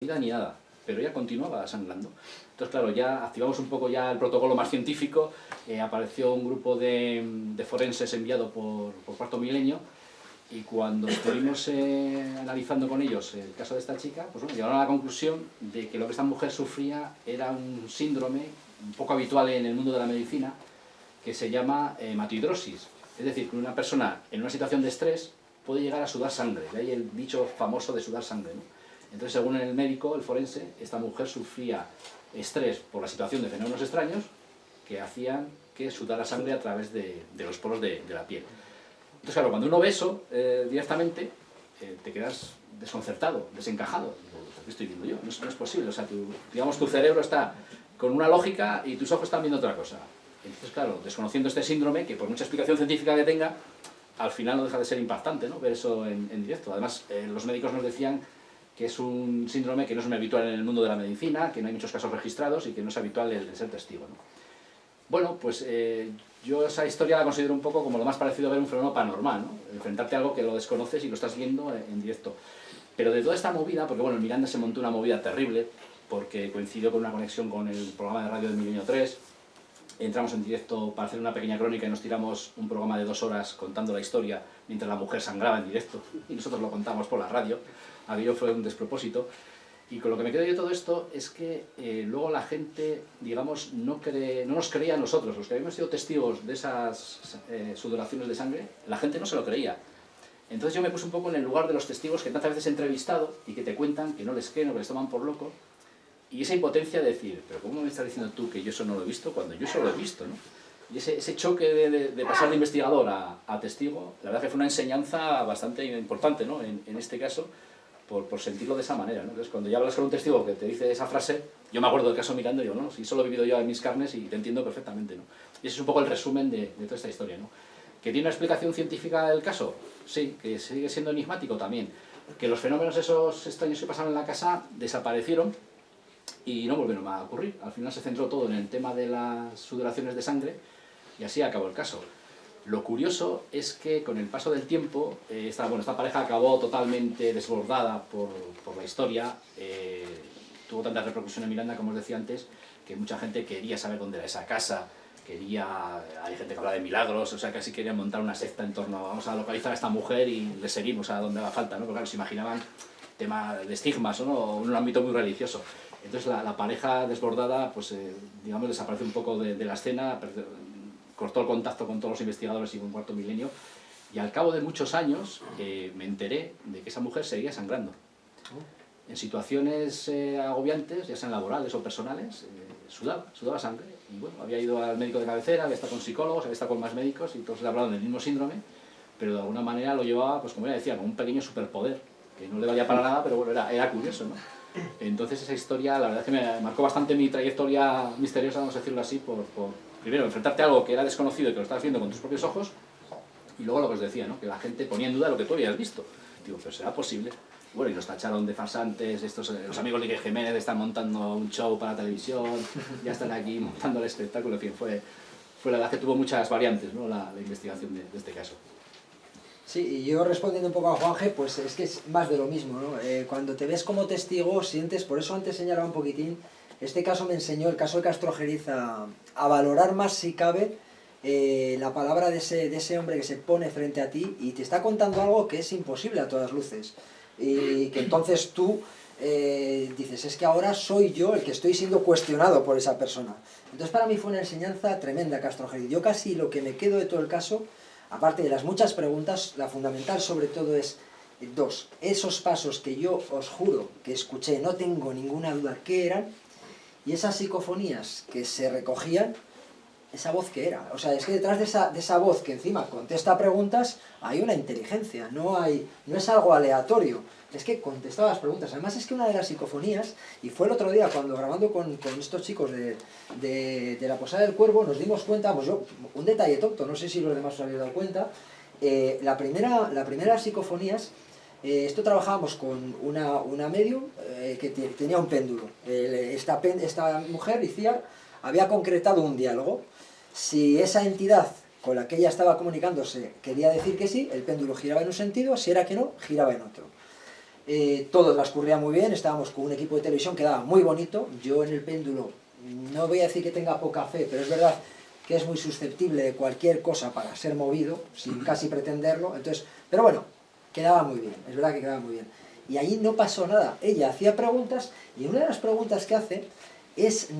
ni nada, pero ella continuaba sangrando. Entonces, claro, ya activamos un poco ya el protocolo más científico, apareció un grupo de forenses enviado por Cuarto Milenio, y cuando estuvimos analizando con ellos el caso de esta chica, pues bueno, llegaron a la conclusión de que lo que esta mujer sufría era un síndrome un poco habitual en el mundo de la medicina, que se llama hematohidrosis. Es decir, que una persona en una situación de estrés puede llegar a sudar sangre, de ahí el dicho famoso de sudar sangre, ¿no? Entonces, según el médico, el forense, esta mujer sufría estrés por la situación de fenómenos extraños que hacían que sudara sangre a través de los poros de la piel. Entonces, claro, cuando uno ve eso directamente, te quedas desconcertado, desencajado. ¿Qué estoy viendo yo? No es posible. O sea, digamos, tu cerebro está con una lógica y tus ojos están viendo otra cosa. Entonces, claro, desconociendo este síndrome, que por mucha explicación científica que tenga, al final no deja de ser impactante, ¿no?, ver eso en directo. Además, los médicos nos decían que es un síndrome que no es muy habitual en el mundo de la medicina, que no hay muchos casos registrados y que no es habitual el ser testigo, ¿no? Bueno, pues yo esa historia la considero un poco como lo más parecido a ver un fenómeno paranormal, ¿no? Enfrentarte a algo que lo desconoces y lo estás viendo en directo. Pero de toda esta movida, porque bueno, en Miranda se montó una movida terrible, porque coincidió con una conexión con el programa de radio del Milenio 3, entramos en directo para hacer una pequeña crónica y nos tiramos un programa de 2 horas contando la historia mientras la mujer sangraba en directo y nosotros lo contamos por la radio. Aquello fue un despropósito. Y con lo que me quedo yo de todo esto es que luego la gente, digamos, no nos creía a nosotros, los que habíamos sido testigos de esas sudoraciones de sangre, la gente no se lo creía. Entonces yo me puse un poco en el lugar de los testigos que tantas veces he entrevistado y que te cuentan que no les creen o que les toman por loco, y esa impotencia de decir, pero ¿cómo me estás diciendo tú que yo eso no lo he visto cuando yo eso lo he visto, ¿no? Y ese choque de pasar de investigador a testigo, la verdad que fue una enseñanza bastante importante, ¿no?, en este caso, por sentirlo de esa manera, ¿no? Entonces, cuando ya hablas con un testigo que te dice esa frase, yo me acuerdo del caso Miranda y digo, no, si eso lo he vivido yo en mis carnes y te entiendo perfectamente, ¿no? Y ese es un poco el resumen de toda esta historia, ¿no? ¿Que tiene una explicación científica del caso? Sí. ¿Que sigue siendo enigmático? También. ¿Que los fenómenos esos extraños que pasaron en la casa desaparecieron y no volvieron a ocurrir? Al final se centró todo en el tema de las sudoraciones de sangre y así acabó el caso. Lo curioso es que con el paso del tiempo, esta pareja acabó totalmente desbordada por la historia, tuvo tanta repercusión en Miranda, como os decía antes, que mucha gente quería saber dónde era esa casa, hay gente que habla de milagros, o sea, casi querían montar una secta en torno, vamos a localizar a esta mujer y le seguimos a donde haga falta, ¿no? Porque claro, se imaginaban tema de estigmas, ¿no?, o un ámbito muy religioso. Entonces la pareja desbordada, pues digamos, desaparece un poco de la escena, cortó el contacto con todos los investigadores y con Cuarto Milenio, y al cabo de muchos años me enteré de que esa mujer seguía sangrando. En situaciones agobiantes, ya sean laborales o personales, sudaba sangre. Y bueno, había ido al médico de cabecera, había estado con psicólogos, había estado con más médicos, y todos le hablaban del mismo síndrome, pero de alguna manera lo llevaba, pues como ella decía, con un pequeño superpoder, que no le valía para nada, pero bueno, era curioso, ¿no? Entonces esa historia, la verdad es que me marcó bastante mi trayectoria misteriosa, vamos a decirlo así, primero, enfrentarte a algo que era desconocido y que lo estabas viendo con tus propios ojos, y luego lo que os decía, ¿no?, que la gente ponía en duda lo que tú habías visto. Digo, pero ¿será posible? Bueno, y los tacharon de farsantes, los amigos de Iker Jiménez están montando un show para televisión, ya están aquí montando el espectáculo, en fin, fue la verdad que tuvo muchas variantes, ¿no?, la investigación de este caso. Sí, y yo respondiendo un poco a Juanje, pues es que es más de lo mismo, ¿no? Cuando te ves como testigo, sientes, por eso antes señalaba un poquitín, este caso me enseñó, el caso de Castrojeriz, a valorar más, si cabe, la palabra de ese hombre que se pone frente a ti y te está contando algo que es imposible a todas luces. Y que entonces tú dices, es que ahora soy yo el que estoy siendo cuestionado por esa persona. Entonces para mí fue una enseñanza tremenda Castrojeriz. Yo casi lo que me quedo de todo el caso, aparte de las muchas preguntas, la fundamental sobre todo es dos, esos pasos que yo os juro que escuché, no tengo ninguna duda qué eran, y esas psicofonías que se recogían, esa voz que era. O sea, es que detrás de esa voz que encima contesta preguntas, hay una inteligencia, no es algo aleatorio, es que contestaba las preguntas. Además es que una de las psicofonías, y fue el otro día cuando grabando con estos chicos de la Posada del Cuervo, nos dimos cuenta, pues yo, un detalle tonto, no sé si los demás os habéis dado cuenta, la primera psicofonías, esto trabajábamos con una medium que tenía un péndulo. Esta mujer, Iciar, había concretado un diálogo. Si esa entidad con la que ella estaba comunicándose quería decir que sí, el péndulo giraba en un sentido, si era que no, giraba en otro. todo transcurría muy bien, estábamos con un equipo de televisión que daba muy bonito. Yo en el péndulo, no voy a decir que tenga poca fe, pero es verdad que es muy susceptible de cualquier cosa para ser movido, sin casi pretenderlo. Entonces, pero bueno, quedaba muy bien, es verdad que quedaba muy bien. Y ahí no pasó nada. Ella hacía preguntas, y una de las preguntas que hace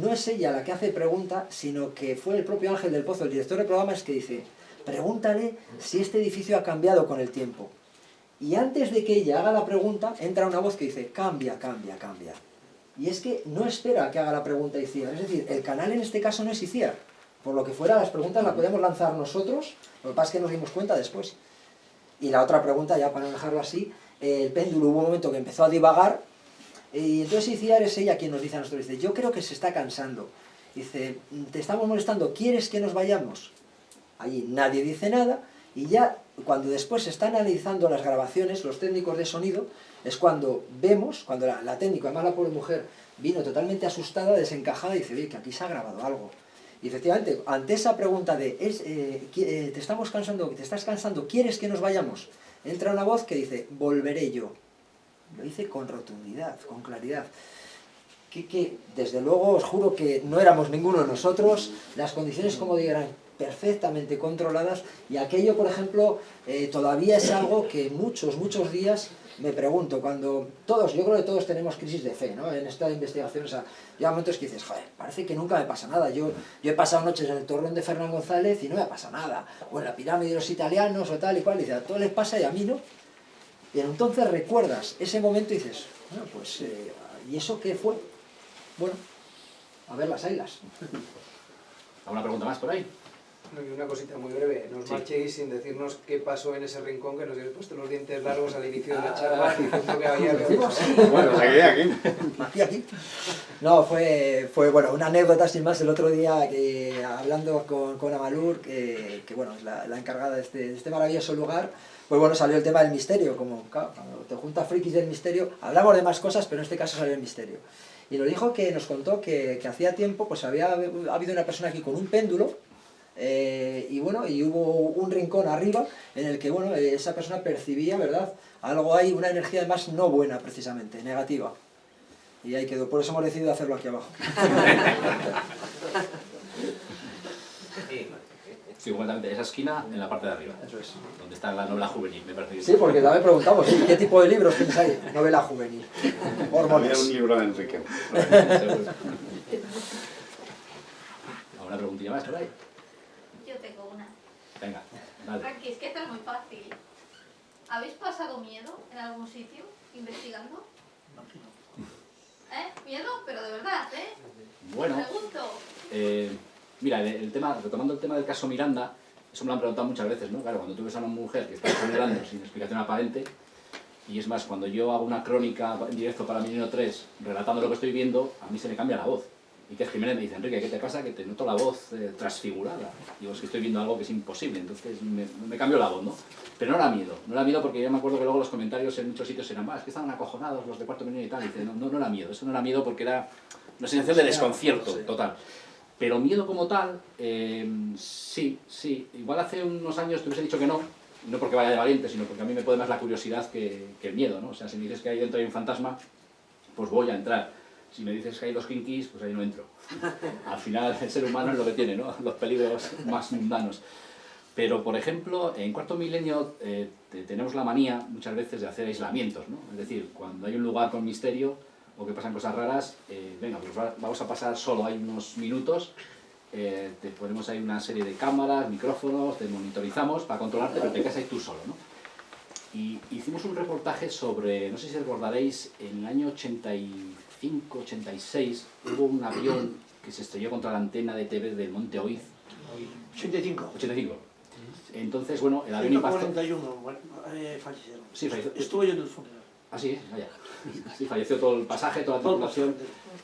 no es ella la que hace pregunta, sino que fue el propio Ángel del Pozo, el director del programa, es que dice: pregúntale si este edificio ha cambiado con el tiempo. Y antes de que ella haga la pregunta, entra una voz que dice: cambia, cambia, cambia. Y es que no espera a que haga la pregunta Iciar. Es decir, el canal en este caso no es Iciar. Por lo que fuera, las preguntas las podemos lanzar nosotros, lo que pasa es que nos dimos cuenta después. Y la otra pregunta, ya para no dejarlo así, el péndulo hubo un momento que empezó a divagar, y entonces Iciar es ella quien nos dice a nosotros, dice: yo creo que se está cansando. Dice: te estamos molestando, ¿quieres que nos vayamos? Allí nadie dice nada, y ya cuando después se están analizando las grabaciones, los técnicos de sonido, es cuando vemos, cuando la técnica, además la pobre mujer, vino totalmente asustada, desencajada, y dice: oye, que aquí se ha grabado algo. Y efectivamente, ante esa pregunta de te estamos cansando, te estás cansando, ¿quieres que nos vayamos? Entra una voz que dice: volveré yo. Lo dice con rotundidad, con claridad. Que desde luego os juro que no éramos ninguno de nosotros, las condiciones, como digo, eran perfectamente controladas, y aquello, por ejemplo, todavía es algo que muchos días me pregunto, cuando yo creo que todos tenemos crisis de fe, ¿no? En esta investigación, o sea, llega momentos que dices: joder, parece que nunca me pasa nada, yo he pasado noches en el Torreón de Fernán González y no me pasa nada, o en la pirámide de los italianos o tal y cual, y dices: a todos les pasa y a mí no. Y entonces recuerdas ese momento y dices: bueno, pues, ¿y eso qué fue? Bueno, a ver las ailas. ¿Alguna pregunta más por ahí? Una cosita muy breve, nos marchéis sin decirnos qué pasó en ese rincón que nos habéis puesto los dientes largos al inicio de la charla, diciendo que había... Bueno, aquí. No, fue bueno, una anécdota sin más. El otro día, hablando con Amalur, que bueno, es la encargada de este maravilloso lugar, pues bueno, salió el tema del misterio. Como claro, cuando te juntas frikis del misterio, hablamos de más cosas, pero en este caso salió el misterio. Y nos contó que hacía tiempo pues había habido una persona aquí con un péndulo, y bueno, y hubo un rincón arriba en el que, bueno, esa persona percibía, ¿verdad? Algo ahí, una energía además no buena precisamente, negativa. Y ahí quedó, por eso hemos decidido hacerlo aquí abajo. Sí, completamente. Esa esquina en la parte de arriba. Eso es. Donde está la novela juvenil, me parece que sí. Porque también preguntamos, ¿sí? ¿Qué tipo de libros pensáis? Novela juvenil. Hormonas. Había un libro de Enrique. ¿Alguna preguntilla más por ahí? Yo tengo una. Venga, dale. Frankie, es que esta es muy fácil. ¿Habéis pasado miedo en algún sitio investigando? Miedo, pero de verdad, Bueno, pregunto. mira, retomando el tema del caso Miranda, eso me lo han preguntado muchas veces, ¿no? Claro, cuando tú ves a una mujer que está sangrando sin explicación aparente, y es más, cuando yo hago una crónica en directo para Milenio 3, relatando lo que estoy viendo, a mí se me cambia la voz. Y que Jiménez me dice: Enrique, ¿qué te pasa? Que te noto la voz transfigurada. Digo, es que estoy viendo algo que es imposible, entonces me cambio la voz, ¿no? Pero no era miedo porque yo me acuerdo que luego los comentarios en muchos sitios eran: es que estaban acojonados los de Cuarto Milenio y tal. Y dice: no era miedo, eso no era miedo porque era una sensación de desconcierto total. Pero miedo como tal, sí. Igual hace unos años te hubiese dicho que no porque vaya de valiente, sino porque a mí me puede más la curiosidad que el miedo, ¿no? O sea, si me dices que ahí dentro hay un fantasma, pues voy a entrar. Si me dices que hay dos kinkis, pues ahí no entro. Al final el ser humano es lo que tiene, ¿no? Los peligros más mundanos. Pero, por ejemplo, en Cuarto Milenio tenemos la manía muchas veces de hacer aislamientos, ¿no? Es decir, cuando hay un lugar con misterio o que pasan cosas raras, venga, pues vamos a pasar solo hay unos minutos, te ponemos ahí una serie de cámaras, micrófonos, te monitorizamos para controlarte, pero te quedas ahí tú solo, ¿no? Y hicimos un reportaje sobre, no sé si recordaréis, en el año 85, 86, hubo un avión que se estrelló contra la antena de TV del Monte Oiz. 85. Entonces, bueno, el avión impactó... 41, fallecieron. Sí, falleció. Estuve yo en el funeral. Ah, sí, vaya. Sí, falleció todo el pasaje, toda la tripulación,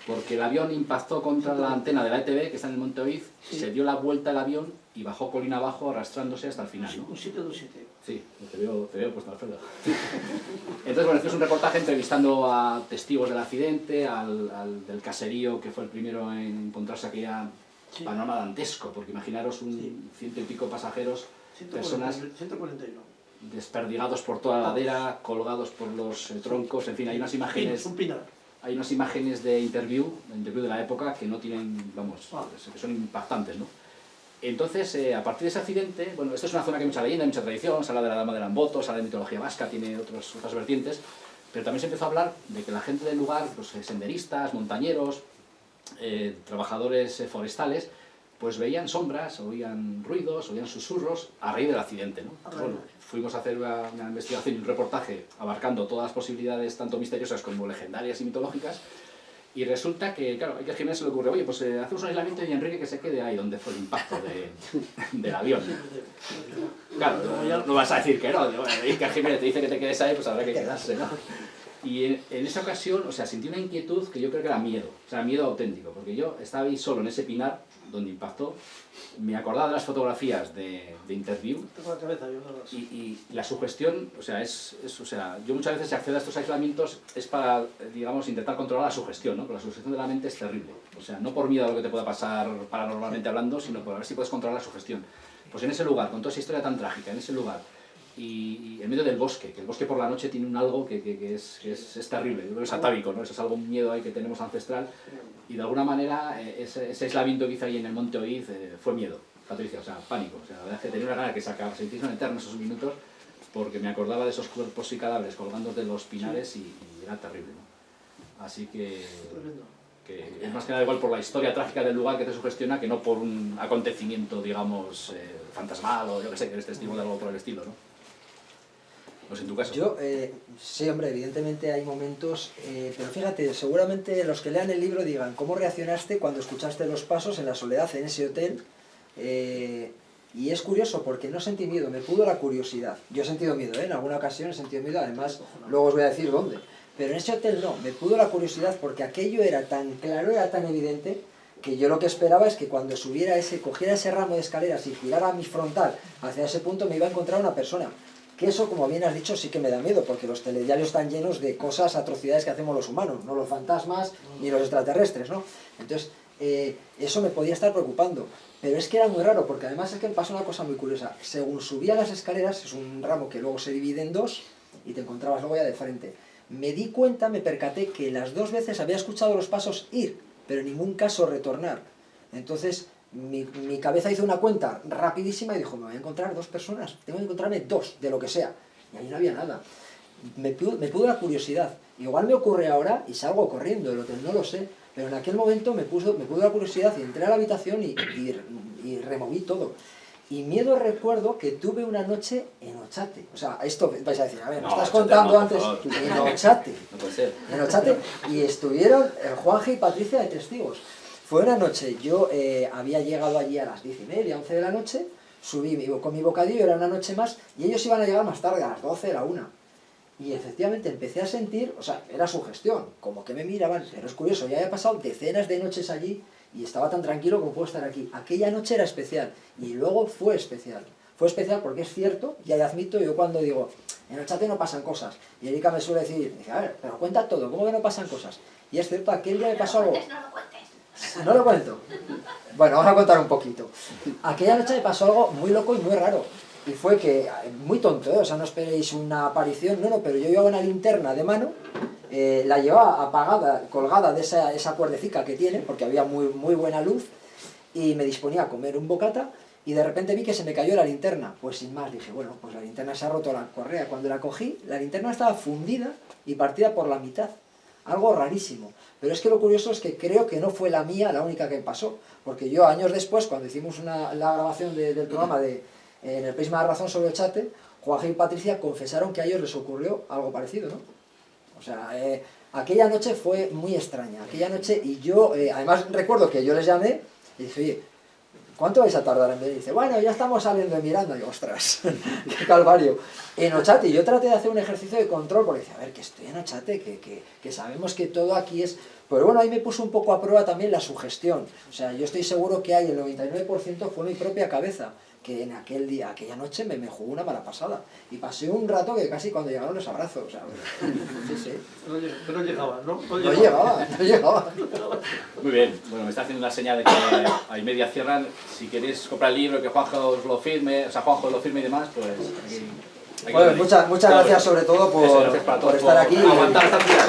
porque el avión impactó contra la antena de la ETV, que está en el Monte Oiz, se dio la vuelta el avión y bajó colina abajo arrastrándose hasta el final, ¿no? Un 727. Sí, te veo puesto, Alfredo. Entonces, bueno, hicimos un reportaje entrevistando a testigos del accidente, al del caserío, que fue el primero en encontrarse aquella panorama dantesco, porque imaginaros ciento y pico pasajeros, personas... 141. desperdigados por toda la ladera, colgados por los troncos, en fin, hay unas imágenes... Un pinar. Hay unas imágenes de interview de la época que no tienen, vamos, que son impactantes, ¿no? Entonces, a partir de ese accidente, bueno, esto es una zona que hay mucha leyenda, hay mucha tradición, se habla de la Dama de Lamboto, se habla de mitología vasca, tiene otras vertientes, pero también se empezó a hablar de que la gente del lugar, pues senderistas, montañeros, trabajadores forestales, pues veían sombras, oían ruidos, oían susurros a raíz del accidente, ¿no? Pues bueno, fuimos a hacer una investigación y un reportaje abarcando todas las posibilidades, tanto misteriosas como legendarias y mitológicas, y resulta que, claro, a Iker Jiménez se le ocurre, oye, pues hacemos un aislamiento y Enrique que se quede ahí donde fue el impacto del avión. Claro, no vas a decir que no, bueno, Iker Jiménez te dice que te quedes ahí, pues habrá que quedarse, ¿no? Y en esa ocasión, o sea, sentí una inquietud que yo creo que era miedo, o sea, miedo auténtico, porque yo estaba ahí solo en ese pinar donde impactó, me acordaba de las fotografías de interview y la sugestión, o sea, o sea, yo muchas veces si accedo a estos aislamientos es para, digamos, intentar controlar la sugestión, ¿no? Porque la sugestión de la mente es terrible, o sea, no por miedo a lo que te pueda pasar paranormalmente hablando, sino por ver si puedes controlar la sugestión. Pues en ese lugar, con toda esa historia tan trágica, en ese lugar, y en medio del bosque, que el bosque por la noche tiene un algo que es terrible, yo creo que es atávico, ¿no? Eso es algo, un miedo ahí que tenemos ancestral, y de alguna manera ese aislamiento que hice ahí en el Monte Oiz fue miedo, Patricia, o sea, pánico, o sea, la verdad es que tenía una gana que se hicieron eternos esos minutos, porque me acordaba de esos cuerpos y cadáveres colgando de los pinares y era terrible, ¿no? Así que es más que nada igual por la historia trágica del lugar que te sugestiona que no por un acontecimiento, digamos, fantasmal o yo que sé, que eres testigo de algo por el estilo, ¿no? Pues en tu caso. Yo, sí, hombre, evidentemente hay momentos, pero fíjate, seguramente los que lean el libro digan, ¿cómo reaccionaste cuando escuchaste los pasos en la soledad en ese hotel? Y es curioso porque no sentí miedo, me pudo la curiosidad. Yo he sentido miedo, en alguna ocasión he sentido miedo, además luego os voy a decir dónde. Pero en ese hotel no, me pudo la curiosidad porque aquello era tan claro, era tan evidente, que yo lo que esperaba es que cuando subiera cogiera ese ramo de escaleras y girara mi frontal hacia ese punto me iba a encontrar una persona. Que eso, como bien has dicho, sí que me da miedo, porque los telediarios están llenos de cosas, atrocidades que hacemos los humanos, no los fantasmas ni los extraterrestres, ¿no? Entonces, eso me podía estar preocupando. Pero es que era muy raro, porque además es que me pasó una cosa muy curiosa. Según subía las escaleras, es un ramo que luego se divide en dos, y te encontrabas luego ya de frente. Me di cuenta, me percaté que las dos veces había escuchado los pasos ir, pero en ningún caso retornar. Entonces, mi cabeza hizo una cuenta rapidísima y dijo, me voy a encontrar dos personas, tengo que encontrarme dos, de lo que sea. Y ahí no había nada. Me pudo la curiosidad. Igual me ocurre ahora y salgo corriendo del hotel, no lo sé. Pero en aquel momento me pudo la curiosidad y entré a la habitación y removí todo. Y miedo recuerdo que tuve una noche en Ochate. O sea, esto vais a decir, a ver, me estás contando antes en Ochate. No puede ser. En Ochate, y estuvieron Juanje y Patricia de testigos. Fue una noche, yo había llegado allí a las 10:30, 11 de la noche, subí con mi bocadillo, era una noche más, y ellos iban a llegar más tarde, a las 12, a la 1. Y efectivamente empecé a sentir, o sea, era sugestión, como que me miraban, pero es curioso, ya había pasado decenas de noches allí y estaba tan tranquilo como puedo estar aquí. Aquella noche era especial y luego fue especial. Fue especial porque es cierto, y ahí admito, yo cuando digo, en Ochate no pasan cosas, y Erika me suele decir, dice, a ver, pero cuenta todo, ¿cómo que no pasan cosas? Y es cierto, aquel día me pasó algo... No lo cuentes. ¿No lo cuento? Bueno, vamos a contar un poquito. Aquella noche me pasó algo muy loco y muy raro. Y fue que, muy tonto, o sea, no esperéis una aparición, no, pero yo llevaba una linterna de mano, la llevaba apagada, colgada de esa cuerdecica que tiene, porque había muy buena luz, y me disponía a comer un bocata, y de repente vi que se me cayó la linterna. Pues sin más, dije, bueno, pues la linterna se ha roto la correa. Cuando la cogí, la linterna estaba fundida y partida por la mitad. Algo rarísimo. Pero es que lo curioso es que creo que no fue la mía la única que pasó, porque yo años después, cuando hicimos la grabación del programa en el Prisma de Razón sobre Ochate, Juanje y Patricia confesaron que a ellos les ocurrió algo parecido, ¿no? O sea, aquella noche fue muy extraña, aquella noche, y yo, además recuerdo que yo les llamé y dije, oye, ¿cuánto vais a tardar en venir? Y dice, bueno, ya estamos saliendo de Miranda. Y yo, ostras, qué calvario. En Ochate, yo traté de hacer un ejercicio de control, porque decía, a ver, que estoy en Ochate, que sabemos que todo aquí es... Pero bueno, ahí me puso un poco a prueba también la sugestión. O sea, yo estoy seguro que hay el 99% fue mi propia cabeza, que en aquel día, aquella noche me jugó una mala pasada. Y pasé un rato que casi cuando llegaron los abrazos, o sea, sí, sí. Pero no llegaba, ¿no? No llegaba. Muy bien, bueno, me está haciendo una señal de que hay media cierran. Si queréis comprar el libro, que Juanjo os lo firme, o sea, Juanjo lo firme y demás, pues aquí Aquí lo Bueno, tenéis. muchas gracias sobre todo Eso, gracias para por todos estar aquí. aguantar hasta el final.